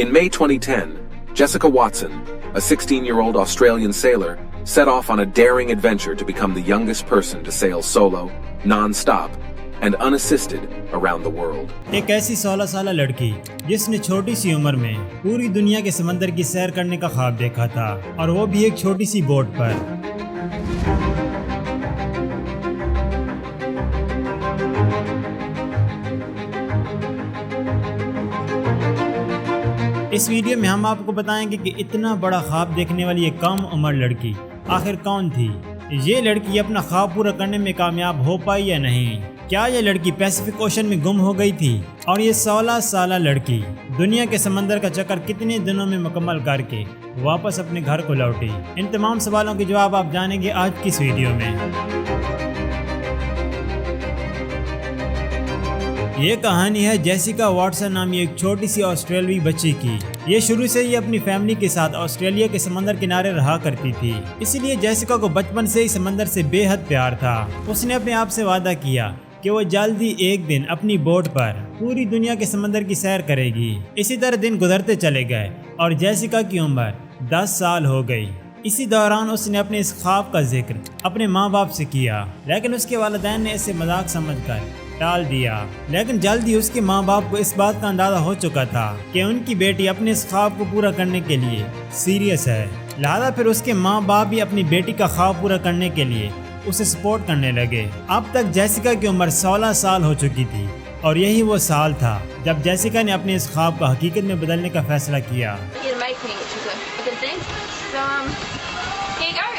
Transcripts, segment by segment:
In May 2010, Jessica Watson, a 16-year-old Australian sailor, set off on a daring adventure to become the youngest person to sail solo, non-stop, and unassisted around the world. ایک ایسی 16 سالہ لڑکی جس نے چھوٹی سی عمر میں پوری دنیا کے سمندر کی سیر کرنے کا خواب دیکھا تھا، اور وہ بھی ایک چھوٹی سی بوٹ پر۔ اس ویڈیو میں ہم آپ کو بتائیں گے کہ اتنا بڑا خواب دیکھنے والی یہ کم عمر لڑکی آخر کون تھی؟ یہ لڑکی اپنا خواب پورا کرنے میں کامیاب ہو پائی یا نہیں؟ کیا یہ لڑکی پیسیفک اوشن میں گم ہو گئی تھی؟ اور یہ 16 سالہ لڑکی دنیا کے سمندر کا چکر کتنے دنوں میں مکمل کر کے واپس اپنے گھر کو لوٹی؟ ان تمام سوالوں کے جواب آپ جانیں گے آج کی اس ویڈیو میں۔ یہ کہانی ہے جیسیکا واٹسن نامی ایک چھوٹی سی آسٹریلوی بچی کی۔ یہ شروع سے ہی اپنی فیملی کے ساتھ آسٹریلیا کے سمندر کنارے رہا کرتی تھی، اسی لیے جیسیکا کو بچپن سے ہی سمندر سے بے حد پیار تھا۔ اس نے اپنے آپ سے وعدہ کیا کہ وہ جلدی ایک دن اپنی بوٹ پر پوری دنیا کے سمندر کی سیر کرے گی۔ اسی طرح دن گزرتے چلے گئے اور جیسیکا کی عمر 10 سال ہو گئی۔ اسی دوران اس نے اپنے اس خواب کا ذکر اپنے ماں باپ سے کیا، لیکن اس کے والدین نے اسے مذاق سمجھ کر ٹال دیا۔ لیکن جلد ہی اس کے ماں باپ کو اس بات کا اندازہ ہو چکا تھا کہ ان کی بیٹی اپنے اس خواب کو پورا کرنے کے لیے سیریس ہے، لہذا پھر اس کے ماں باپ بھی اپنی بیٹی کا خواب پورا کرنے کے لیے اسے سپورٹ کرنے لگے۔ اب تک جیسیکا کی عمر 16 سال ہو چکی تھی، اور یہی وہ سال تھا جب جیسیکا نے اپنے اس خواب کو حقیقت میں بدلنے کا فیصلہ کیا۔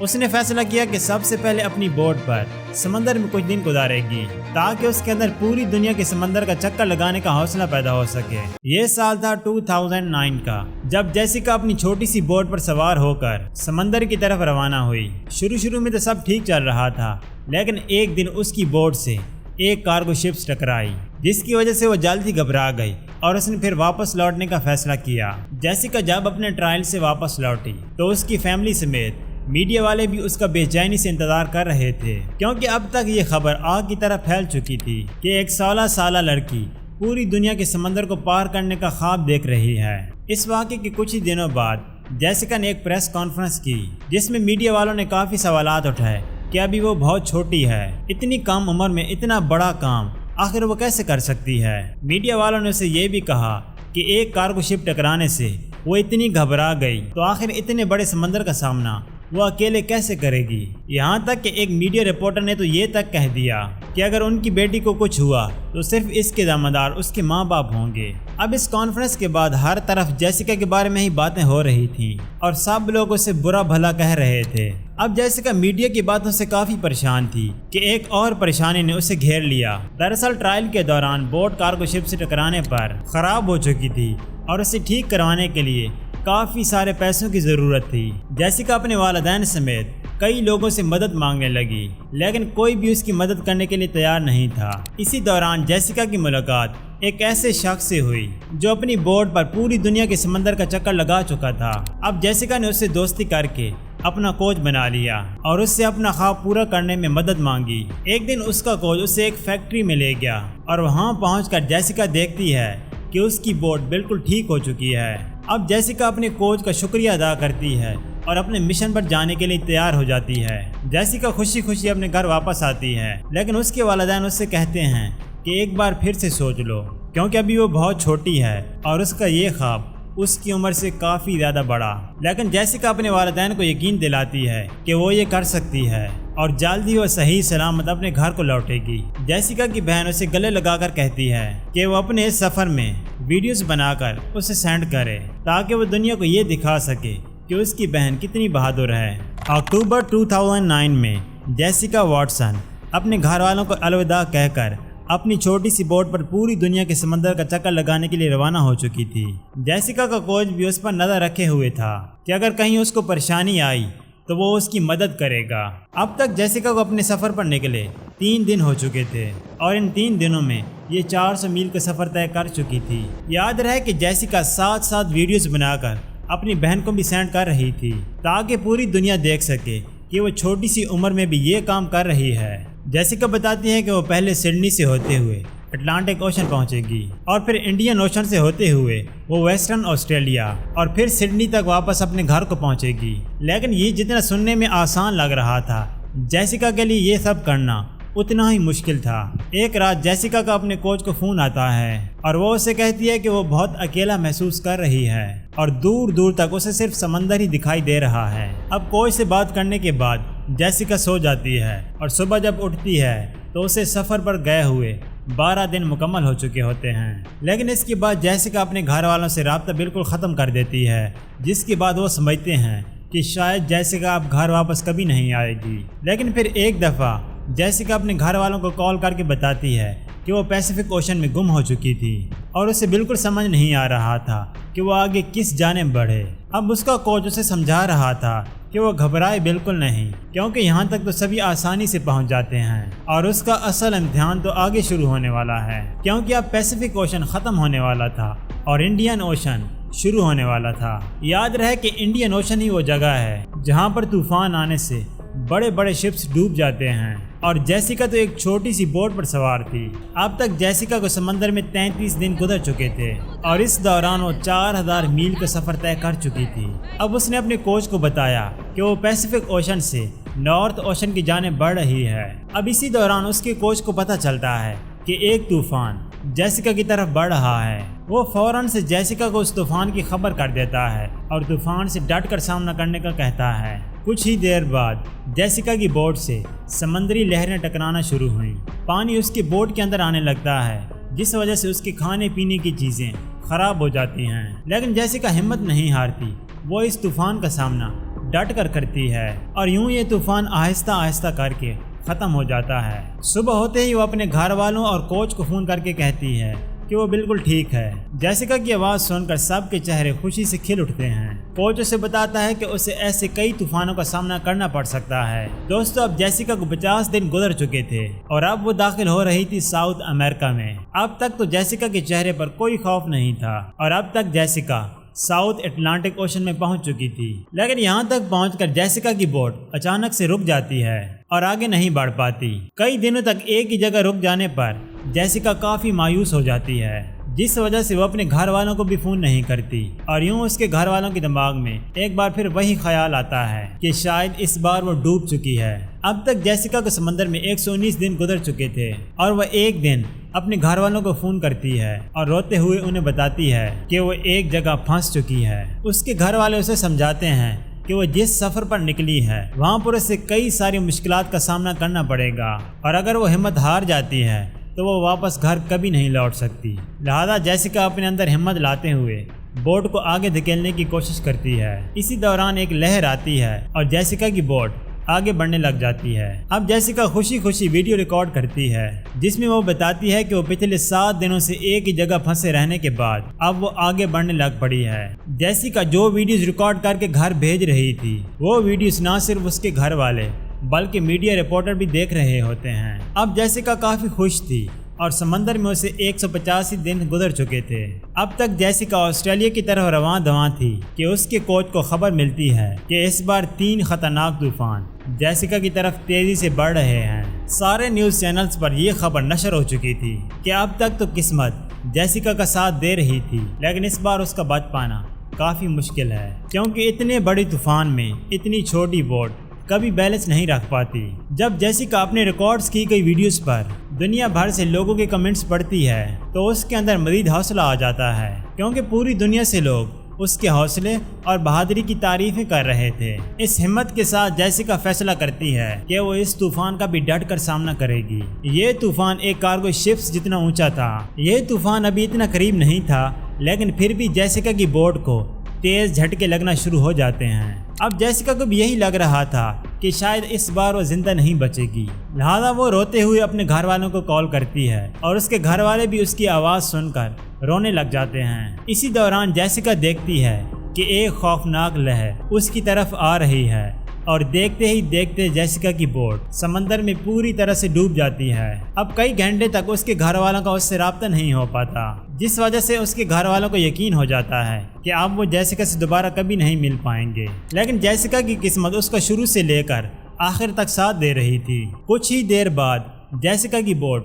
اس نے فیصلہ کیا کہ سب سے پہلے اپنی بوٹ پر سمندر میں کچھ دن گزارے گی تاکہ اس کے اندر پوری دنیا کے سمندر کا چکر لگانے کا حوصلہ پیدا ہو سکے۔ یہ سال تھا 2009 کا، جب جیسیکا اپنی چھوٹی سی بوٹ پر سوار ہو کر سمندر کی طرف روانہ ہوئی۔ شروع میں تو سب ٹھیک چل رہا تھا، لیکن ایک دن اس کی بوٹ سے ایک کارگو شپ ٹکرائی، جس کی وجہ سے وہ جلد ہی گھبرا گئی اور اس نے پھر واپس لوٹنے کا فیصلہ کیا۔ جیسیکا جب اپنے ٹرائل سے واپس لوٹی تو اس کی فیملی سمیت میڈیا والے بھی اس کا بے چینی سے انتظار کر رہے تھے، کیونکہ اب تک یہ خبر آگ کی طرح پھیل چکی تھی کہ ایک 16 سالہ لڑکی پوری دنیا کے سمندر کو پار کرنے کا خواب دیکھ رہی ہے۔ اس واقعے کے کچھ ہی دنوں بعد جیسیکا نے ایک پریس کانفرنس کی، جس میں میڈیا والوں نے کافی سوالات اٹھائے کہ ابھی وہ بہت چھوٹی ہے، اتنی کم عمر میں اتنا بڑا کام آخر وہ کیسے کر سکتی ہے۔ میڈیا والوں نے اسے یہ بھی کہا کہ ایک کارگو شپ ٹکرانے سے وہ اتنی گھبرا گئی تو آخر اتنے بڑے سمندر کا سامنا وہ اکیلے کیسے کرے گی۔ یہاں تک کہ ایک میڈیا رپورٹر نے تو یہ تک کہہ دیا کہ اگر ان کی بیٹی کو کچھ ہوا تو صرف اس کے ذمہ دار اس کے ماں باپ ہوں گے۔ اب اس کانفرنس کے بعد ہر طرف جیسیکا کے بارے میں ہی باتیں ہو رہی تھیں اور سب لوگ اسے برا بھلا کہہ رہے تھے۔ اب جیسیکا میڈیا کی باتوں سے کافی پریشان تھی کہ ایک اور پریشانی نے اسے گھیر لیا۔ دراصل ٹرائل کے دوران بوٹ کارگو شپ سے ٹکرانے پر خراب ہو چکی تھی اور اسے ٹھیک کروانے کے لیے کافی سارے پیسوں کی ضرورت تھی۔ جیسیکا اپنے والدین سمیت کئی لوگوں سے مدد مانگنے لگی، لیکن کوئی بھی اس کی مدد کرنے کے لیے تیار نہیں تھا۔ اسی دوران جیسیکا کی ملاقات ایک ایسے شخص سے ہوئی جو اپنی بوٹ پر پوری دنیا کے سمندر کا چکر لگا چکا تھا۔ اب جیسیکا نے اس سے دوستی کر کے اپنا کوچ بنا لیا اور اس سے اپنا خواب پورا کرنے میں مدد مانگی۔ ایک دن اس کا کوچ اسے ایک فیکٹری میں لے گیا اور وہاں پہنچ کر جیسیکا دیکھتی ہے کہ اس کی بوٹ بالکل ٹھیک ہو چکی ہے۔ اب جیسیکا اپنے کوچ کا شکریہ ادا کرتی ہے اور اپنے مشن پر جانے کے لیے تیار ہو جاتی ہے۔ جیسیکا خوشی خوشی اپنے گھر واپس آتی ہے، لیکن اس کے والدین اس سے کہتے ہیں کہ ایک بار پھر سے سوچ لو، کیونکہ ابھی وہ بہت چھوٹی ہے اور اس کا یہ خواب اس کی عمر سے کافی زیادہ بڑا۔ لیکن جیسیکا اپنے والدین کو یقین دلاتی ہے کہ وہ یہ کر سکتی ہے اور جلد ہی وہ صحیح سلامت اپنے گھر کو لوٹے گی۔ جیسیکا کی بہن اسے گلے لگا کر کہتی ہے کہ وہ اپنے اس سفر میں ویڈیوز بنا کر اسے سینڈ کرے تاکہ وہ دنیا کو یہ دکھا سکے کہ اس کی بہن کتنی بہادر ہے۔ اکتوبر 2009 میں جیسیکا واٹسن اپنے گھر والوں کو الوداع کہہ کر اپنی چھوٹی سی بوٹ پر پوری دنیا کے سمندر کا چکر لگانے کے لیے روانہ ہو چکی تھی۔ جیسیکا کا کوچ بھی اس پر نظر رکھے ہوئے تھا کہ اگر کہیں اس کو پریشانی آئی تو وہ اس کی مدد کرے گا۔ اب تک جیسیکا کو اپنے سفر پر نکلے 3 دن ہو چکے تھے اور ان 3 دنوں میں یہ 400 میل کا سفر طے کر چکی تھی۔ یاد رہے کہ جیسیکا ساتھ ویڈیوز بنا کر اپنی بہن کو بھی سینڈ کر رہی تھی تاکہ پوری دنیا دیکھ سکے کہ وہ چھوٹی سی عمر میں بھی یہ کام کر رہی ہے۔ جیسیکا بتاتی ہے کہ وہ پہلے سڈنی سے ہوتے ہوئے اٹلانٹک اوشن پہنچے گی اور پھر انڈین اوشن سے ہوتے ہوئے وہ ویسٹرن آسٹریلیا اور پھر سڈنی تک واپس اپنے گھر کو پہنچے گی۔ لیکن یہ جتنا سننے میں آسان لگ رہا تھا، جیسیکا کے لیے یہ سب کرنا اتنا ہی مشکل تھا۔ ایک رات جیسیکا کا اپنے کوچ کو فون آتا ہے اور وہ اسے کہتی ہے کہ وہ بہت اکیلا محسوس کر رہی ہے اور دور دور تک اسے صرف سمندر ہی دکھائی دے رہا ہے۔ اب کوچ سے بات کرنے کے بعد جیسیکا سو جاتی ہے اور صبح جب اٹھتی ہے تو اسے سفر پر گئے ہوئے 12 دن مکمل ہو چکے ہوتے ہیں۔ لیکن اس کے بعد جیسیکا اپنے گھر والوں سے رابطہ بالکل ختم کر دیتی ہے، جس کے بعد وہ سمجھتے ہیں کہ شاید جیسیکا اب گھر واپس کبھی نہیں آئے گی۔ لیکن پھر ایک دفعہ جیسیکا اپنے گھر والوں کو کال کر کے بتاتی ہے کہ وہ پیسیفک اوشن میں گم ہو چکی تھی اور اسے بالکل سمجھ نہیں آ رہا تھا کہ وہ آگے کس جانب بڑھے۔ اب اس کا کوچ اسے سمجھا رہا تھا کہ وہ گھبرائے بالکل نہیں، کیونکہ یہاں تک تو سبھی آسانی سے پہنچ جاتے ہیں اور اس کا اصل امتحان تو آگے شروع ہونے والا ہے، کیونکہ اب پیسیفک اوشن ختم ہونے والا تھا اور انڈین اوشن شروع ہونے والا تھا۔ یاد رہے کہ انڈین اوشن ہی وہ جگہ ہے جہاں پر طوفان آنے سے بڑے بڑے شپس ڈوب جاتے ہیں، اور جیسیکا تو ایک چھوٹی سی بوٹ پر سوار تھی۔ اب تک جیسیکا کو سمندر میں 33 دن گزر چکے تھے اور اس دوران وہ 4000 میل کا سفر طے کر چکی تھی۔ اب اس نے اپنے کوچ کو بتایا کہ وہ پیسیفک اوشن سے نارتھ اوشن کی جانب بڑھ رہی ہے۔ اب اسی دوران اس کے کوچ کو پتہ چلتا ہے کہ ایک طوفان جیسیکا کی طرف بڑھ رہا ہے۔ وہ فوراً سے جیسیکا کو اس طوفان کی خبر کر دیتا ہے اور طوفان سے ڈٹ کر سامنا کرنے کا کہتا ہے۔ کچھ ہی دیر بعد جیسیکا کی بوٹ سے سمندری لہریں ٹکرانا شروع ہوئیں۔ پانی اس کی بوٹ کے اندر آنے لگتا ہے، جس وجہ سے اس کے کھانے پینے کی چیزیں خراب ہو جاتی ہیں۔ لیکن جیسیکا ہمت نہیں ہارتی، وہ اس طوفان کا سامنا ڈٹ کر کرتی ہے اور یوں یہ طوفان آہستہ آہستہ کر کے ختم ہو جاتا ہے۔ صبح ہوتے ہی وہ اپنے گھر والوں اور کوچ کو فون کر کے کہتی ہے کہ وہ بالکل ٹھیک ہے۔ جیسیکا کی آواز سن کر سب کے چہرے خوشی سے کھل اٹھتے ہیں۔ کوچ اسے بتاتا ہے کہ اسے ایسے کئی طوفانوں کا سامنا کرنا پڑ سکتا ہے۔ دوستو، اب جیسیکا کو 50 دن گزر چکے تھے اور اب وہ داخل ہو رہی تھی ساؤتھ امریکہ میں۔ اب تک تو جیسیکا کے چہرے پر کوئی خوف نہیں تھا اور اب تک جیسیکا ساؤتھ اٹلانٹک اوشن میں پہنچ چکی تھی۔ لیکن یہاں تک پہنچ کر جیسیکا کی بوٹ اچانک سے رک جاتی ہے اور آگے نہیں بڑھ پاتی۔ کئی دنوں تک ایک ہی جگہ رک جانے پر جیسیکا کافی مایوس ہو جاتی ہے، جس وجہ سے وہ اپنے گھر والوں کو بھی فون نہیں کرتی اور یوں اس کے گھر والوں کے دماغ میں ایک بار پھر وہی خیال آتا ہے کہ شاید اس بار وہ ڈوب چکی ہے۔ اب تک جیسیکا کو سمندر میں 119 دن گزر چکے تھے اور وہ ایک دن اپنے گھر والوں کو فون کرتی ہے اور روتے ہوئے انہیں بتاتی ہے کہ وہ ایک جگہ پھنس چکی ہے۔ اس کے گھر والے اسے سمجھاتے ہیں کہ وہ جس سفر پر نکلی ہے وہاں پر اسے کئی ساری مشکلات کا سامنا کرنا پڑے گا اور اگر وہ ہمت ہار جاتی ہے تو وہ واپس گھر کبھی نہیں لوٹ سکتی۔ لہذا جیسیکا اپنے اندر ہمت لاتے ہوئے بوٹ کو آگے دھکیلنے کی کوشش کرتی ہے۔ اسی دوران ایک لہر آتی ہے اور جیسیکا کی بوٹ آگے بڑھنے لگ جاتی ہے۔ اب جیسیکا خوشی خوشی ویڈیو ریکارڈ کرتی ہے جس میں وہ بتاتی ہے کہ وہ پچھلے 7 دنوں سے ایک ہی جگہ پھنسے رہنے کے بعد اب وہ آگے بڑھنے لگ پڑی ہے۔ جیسیکا جو ویڈیوز ریکارڈ کر کے گھر بھیج رہی تھی وہ ویڈیوز نہ صرف اس کے گھر والے بلکہ میڈیا رپورٹر بھی دیکھ رہے ہوتے ہیں۔ اب جیسیکا کافی خوش تھی اور سمندر میں اسے 185 دن گزر چکے تھے۔ اب تک جیسیکا آسٹریلیا کی طرف رواں دواں تھی کہ اس کے کوچ کو خبر ملتی ہے کہ اس بار 3 خطرناک طوفان جیسیکا کی طرف تیزی سے بڑھ رہے ہیں۔ سارے نیوز چینلز پر یہ خبر نشر ہو چکی تھی کہ اب تک تو قسمت جیسیکا کا ساتھ دے رہی تھی، لیکن اس بار اس کا بچ پانا کافی مشکل ہے، کیونکہ اتنے بڑے طوفان میں اتنی چھوٹی بوٹ کبھی بیلنس نہیں رکھ پاتی۔ جب جیسیکا اپنے ریکارڈز کی گئی ویڈیوز پر دنیا بھر سے لوگوں کے کمنٹس پڑھتی ہے تو اس کے اندر مزید حوصلہ آ جاتا ہے، کیونکہ پوری دنیا سے لوگ اس کے حوصلے اور بہادری کی تعریفیں کر رہے تھے۔ اس ہمت کے ساتھ جیسیکا فیصلہ کرتی ہے کہ وہ اس طوفان کا بھی ڈٹ کر سامنا کرے گی۔ یہ طوفان ایک کارگو شپس جتنا اونچا تھا۔ یہ طوفان ابھی اتنا قریب نہیں تھا، لیکن پھر بھی جیسیکا کی بوٹ کو تیز جھٹکے لگنا شروع ہو جاتے ہیں۔ اب جیسیکا کو بھی یہی لگ رہا تھا کہ شاید اس بار وہ زندہ نہیں بچے گی، لہذا وہ روتے ہوئے اپنے گھر والوں کو کال کرتی ہے اور اس کے گھر والے بھی اس کی آواز سن کر رونے لگ جاتے ہیں۔ اسی دوران جیسیکا دیکھتی ہے کہ ایک خوفناک لہر اس کی طرف آ رہی ہے اور دیکھتے ہی دیکھتے جیسیکا کی بوٹ سمندر میں پوری طرح سے ڈوب جاتی ہے۔ اب کئی گھنٹے تک اس کے گھر والوں کا اس سے رابطہ نہیں ہو پاتا، جس وجہ سے اس کے گھر والوں کو یقین ہو جاتا ہے کہ اب وہ جیسیکا سے دوبارہ کبھی نہیں مل پائیں گے۔ لیکن جیسیکا کی قسمت اس کا شروع سے لے کر آخر تک ساتھ دے رہی تھی۔ کچھ ہی دیر بعد جیسیکا کی بوٹ